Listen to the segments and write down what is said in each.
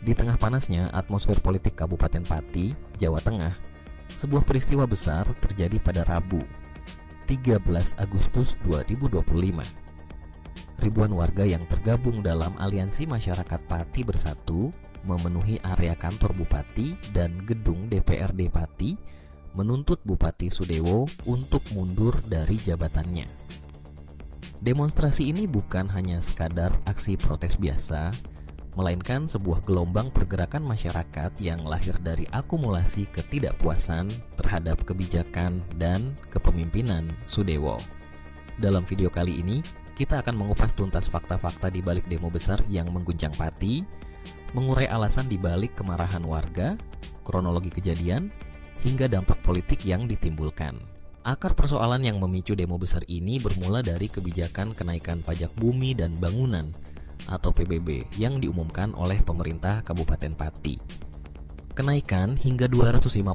Di tengah panasnya atmosfer politik Kabupaten Pati, Jawa Tengah, sebuah peristiwa besar terjadi pada Rabu, 13 Agustus 2025. Ribuan warga yang tergabung dalam Aliansi Masyarakat Pati Bersatu memenuhi area kantor Bupati dan gedung DPRD Pati menuntut Bupati Sudewo untuk mundur dari jabatannya. Demonstrasi ini bukan hanya sekadar aksi protes biasa, melainkan sebuah gelombang pergerakan masyarakat yang lahir dari akumulasi ketidakpuasan terhadap kebijakan dan kepemimpinan Sudewo. Dalam video kali ini, kita akan mengupas tuntas fakta-fakta di balik demo besar yang mengguncang Pati, mengurai alasan di balik kemarahan warga, kronologi kejadian, hingga dampak politik yang ditimbulkan. Akar persoalan yang memicu demo besar ini bermula dari kebijakan kenaikan pajak bumi dan bangunan atau PBB yang diumumkan oleh pemerintah Kabupaten Pati. Kenaikan hingga 250%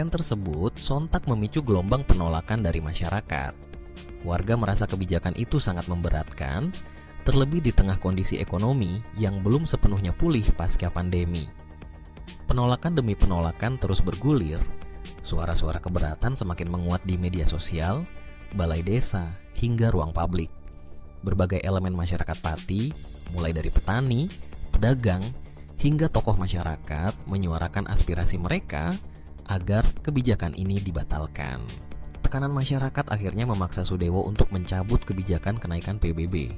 tersebut sontak memicu gelombang penolakan dari masyarakat. Warga merasa kebijakan itu sangat memberatkan, terlebih di tengah kondisi ekonomi yang belum sepenuhnya pulih pasca pandemi. Penolakan demi penolakan terus bergulir, suara-suara keberatan semakin menguat di media sosial, balai desa, hingga ruang publik. Berbagai elemen masyarakat Pati, mulai dari petani, pedagang, hingga tokoh masyarakat menyuarakan aspirasi mereka agar kebijakan ini dibatalkan. Tekanan masyarakat akhirnya memaksa Sudewo untuk mencabut kebijakan kenaikan PBB.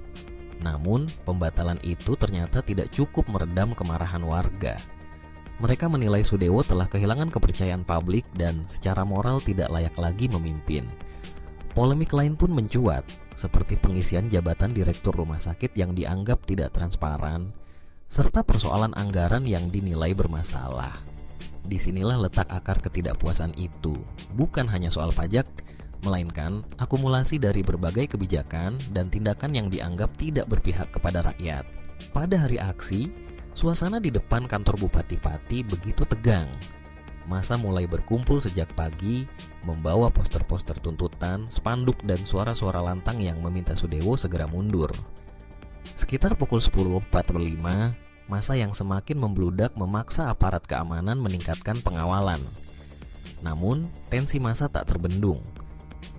Namun, pembatalan itu ternyata tidak cukup meredam kemarahan warga. Mereka menilai Sudewo telah kehilangan kepercayaan publik dan secara moral tidak layak lagi memimpin. Polemik lain pun mencuat, seperti pengisian jabatan direktur rumah sakit yang dianggap tidak transparan, serta persoalan anggaran yang dinilai bermasalah. Disinilah letak akar ketidakpuasan itu, bukan hanya soal pajak, melainkan akumulasi dari berbagai kebijakan dan tindakan yang dianggap tidak berpihak kepada rakyat. Pada hari aksi, suasana di depan kantor Bupati Pati begitu tegang. Massa mulai berkumpul sejak pagi, membawa poster-poster tuntutan, spanduk dan suara-suara lantang yang meminta Sudewo segera mundur. Sekitar pukul 10.45, massa yang semakin membludak memaksa aparat keamanan meningkatkan pengawalan. Namun, tensi massa tak terbendung.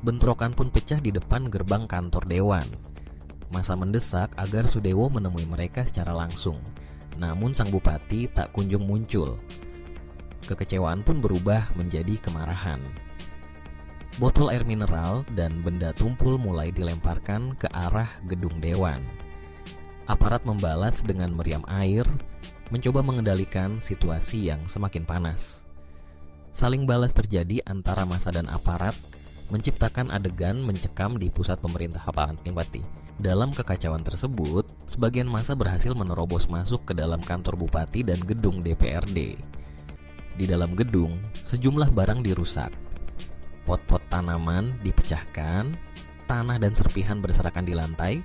Bentrokan pun pecah di depan gerbang kantor dewan. Massa mendesak agar Sudewo menemui mereka secara langsung. Namun sang bupati tak kunjung muncul. Kekecewaan pun berubah menjadi kemarahan. Botol air mineral dan benda tumpul mulai dilemparkan ke arah gedung dewan. Aparat membalas dengan meriam air, mencoba mengendalikan situasi yang semakin panas. Saling balas terjadi antara massa dan aparat, menciptakan adegan mencekam di pusat pemerintah Kabupaten Pati. Dalam kekacauan tersebut, sebagian massa berhasil menerobos masuk ke dalam kantor bupati dan gedung DPRD. Di dalam gedung, sejumlah barang dirusak. Pot-pot tanaman dipecahkan, tanah dan serpihan berserakan di lantai,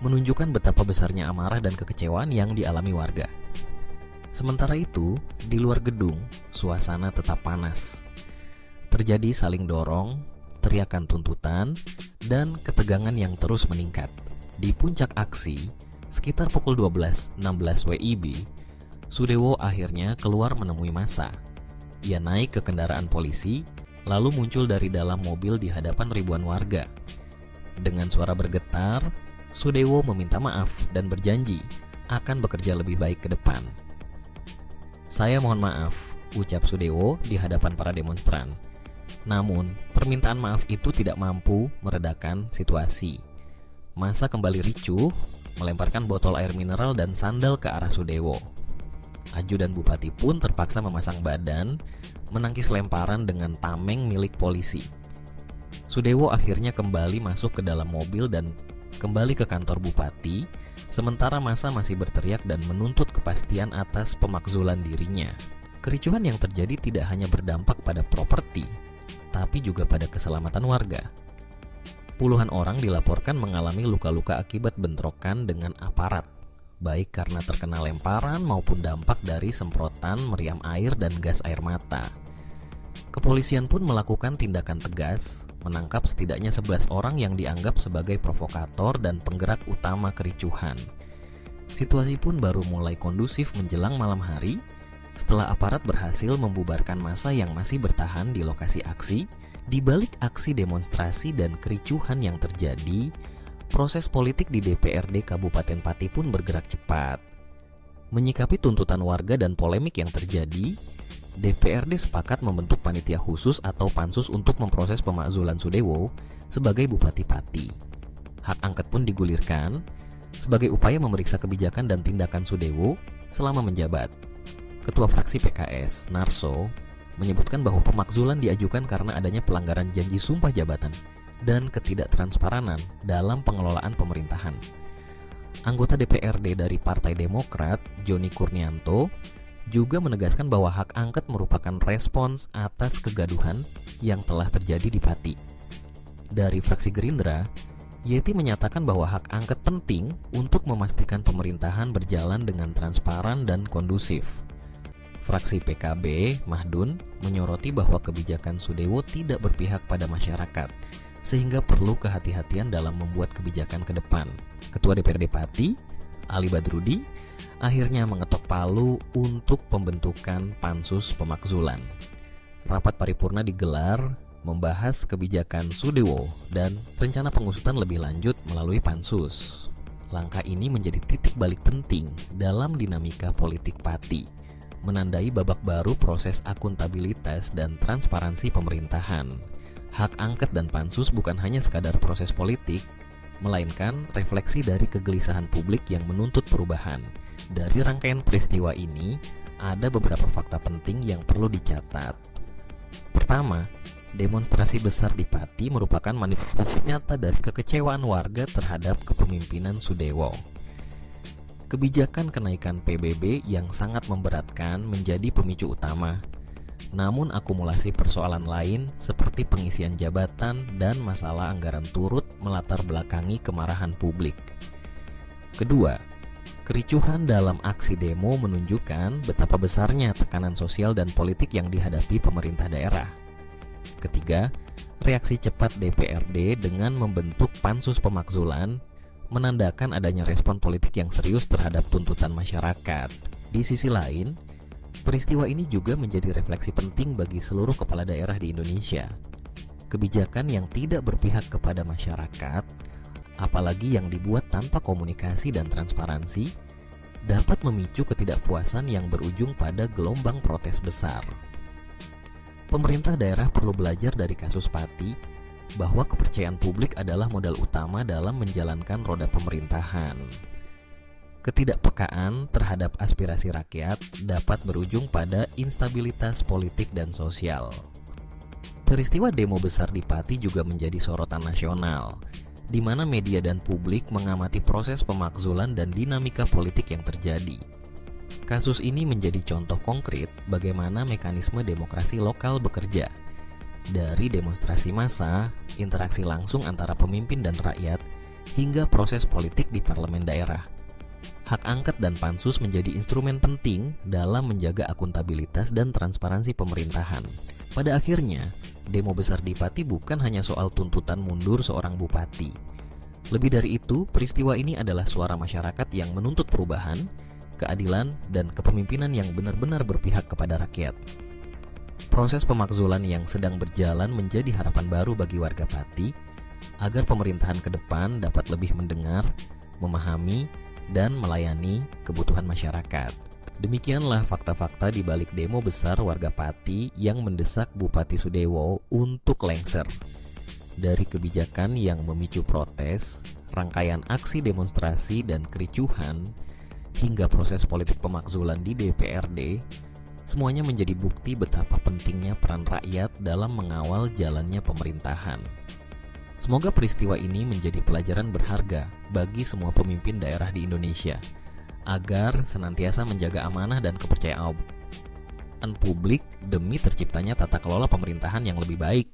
menunjukkan betapa besarnya amarah dan kekecewaan yang dialami warga. Sementara itu, di luar gedung, suasana tetap panas. Terjadi saling dorong, teriakan tuntutan, dan ketegangan yang terus meningkat. Di puncak aksi, sekitar pukul 12.16 WIB, Sudewo akhirnya keluar menemui massa. Ia naik ke kendaraan polisi, lalu muncul dari dalam mobil di hadapan ribuan warga. Dengan suara bergetar, Sudewo meminta maaf dan berjanji akan bekerja lebih baik ke depan. "Saya mohon maaf," ucap Sudewo di hadapan para demonstran. Namun, permintaan maaf itu tidak mampu meredakan situasi. Massa kembali ricuh, melemparkan botol air mineral dan sandal ke arah Sudewo. Ajudan bupati pun terpaksa memasang badan, menangkis lemparan dengan tameng milik polisi. Sudewo akhirnya kembali masuk ke dalam mobil dan kembali ke kantor bupati, sementara massa masih berteriak dan menuntut kepastian atas pemakzulan dirinya. Kericuhan yang terjadi tidak hanya berdampak pada properti, tapi juga pada keselamatan warga. Puluhan orang dilaporkan mengalami luka-luka akibat bentrokan dengan aparat, baik karena terkena lemparan maupun dampak dari semprotan meriam air dan gas air mata. Kepolisian pun melakukan tindakan tegas, menangkap setidaknya 11 orang yang dianggap sebagai provokator dan penggerak utama kericuhan. Situasi pun baru mulai kondusif menjelang malam hari setelah aparat berhasil membubarkan massa yang masih bertahan di lokasi aksi. Di balik aksi demonstrasi dan kericuhan yang terjadi, proses politik di DPRD Kabupaten Pati pun bergerak cepat. Menyikapi tuntutan warga dan polemik yang terjadi, DPRD sepakat membentuk panitia khusus atau pansus untuk memproses pemakzulan Sudewo sebagai Bupati Pati. Hak angket pun digulirkan sebagai upaya memeriksa kebijakan dan tindakan Sudewo selama menjabat. Ketua fraksi PKS, Narso, menyebutkan bahwa pemakzulan diajukan karena adanya pelanggaran janji sumpah jabatan dan ketidaktransparan dalam pengelolaan pemerintahan. Anggota DPRD dari Partai Demokrat, Joni Kurnianto, juga menegaskan bahwa hak angket merupakan respons atas kegaduhan yang telah terjadi di Pati. Dari fraksi Gerindra, Yeti menyatakan bahwa hak angket penting untuk memastikan pemerintahan berjalan dengan transparan dan kondusif. Fraksi PKB, Mahdun, menyoroti bahwa kebijakan Sudewo tidak berpihak pada masyarakat, sehingga perlu kehati-hatian dalam membuat kebijakan ke depan. Ketua DPRD Pati, Ali Badrudi, akhirnya mengetok palu untuk pembentukan pansus pemakzulan. Rapat paripurna digelar membahas kebijakan Sudewo dan rencana pengusutan lebih lanjut melalui pansus. Langkah ini menjadi titik balik penting dalam dinamika politik Pati, menandai babak baru proses akuntabilitas dan transparansi pemerintahan. Hak angket dan pansus bukan hanya sekadar proses politik, melainkan refleksi dari kegelisahan publik yang menuntut perubahan. Dari rangkaian peristiwa ini, ada beberapa fakta penting yang perlu dicatat. Pertama, demonstrasi besar di Pati merupakan manifestasi nyata dari kekecewaan warga terhadap kepemimpinan Sudewo. Kebijakan kenaikan PBB yang sangat memberatkan menjadi pemicu utama. Namun akumulasi persoalan lain seperti pengisian jabatan dan masalah anggaran turut melatar belakangi kemarahan publik. Kedua, kericuhan dalam aksi demo menunjukkan betapa besarnya tekanan sosial dan politik yang dihadapi pemerintah daerah. Ketiga, reaksi cepat DPRD dengan membentuk pansus pemakzulan menandakan adanya respon politik yang serius terhadap tuntutan masyarakat. Di sisi lain, peristiwa ini juga menjadi refleksi penting bagi seluruh kepala daerah di Indonesia. Kebijakan yang tidak berpihak kepada masyarakat, apalagi yang dibuat tanpa komunikasi dan transparansi, dapat memicu ketidakpuasan yang berujung pada gelombang protes besar. Pemerintah daerah perlu belajar dari kasus Pati bahwa kepercayaan publik adalah modal utama dalam menjalankan roda pemerintahan. Ketidakpekaan terhadap aspirasi rakyat dapat berujung pada instabilitas politik dan sosial. Peristiwa demo besar di Pati juga menjadi sorotan nasional, di mana media dan publik mengamati proses pemakzulan dan dinamika politik yang terjadi. Kasus ini menjadi contoh konkret bagaimana mekanisme demokrasi lokal bekerja. Dari demonstrasi massa, interaksi langsung antara pemimpin dan rakyat, hingga proses politik di parlemen daerah. Hak angket dan pansus menjadi instrumen penting dalam menjaga akuntabilitas dan transparansi pemerintahan. Pada akhirnya, demo besar di Pati bukan hanya soal tuntutan mundur seorang bupati. Lebih dari itu, peristiwa ini adalah suara masyarakat yang menuntut perubahan, keadilan, dan kepemimpinan yang benar-benar berpihak kepada rakyat. Proses pemakzulan yang sedang berjalan menjadi harapan baru bagi warga Pati agar pemerintahan ke depan dapat lebih mendengar, memahami, dan melayani kebutuhan masyarakat. Demikianlah fakta-fakta di balik demo besar warga Pati yang mendesak Bupati Sudewo untuk lengser. Dari kebijakan yang memicu protes, rangkaian aksi demonstrasi dan kericuhan, hingga proses politik pemakzulan di DPRD, semuanya menjadi bukti betapa pentingnya peran rakyat dalam mengawal jalannya pemerintahan. Semoga peristiwa ini menjadi pelajaran berharga bagi semua pemimpin daerah di Indonesia, agar senantiasa menjaga amanah dan kepercayaan publik demi terciptanya tata kelola pemerintahan yang lebih baik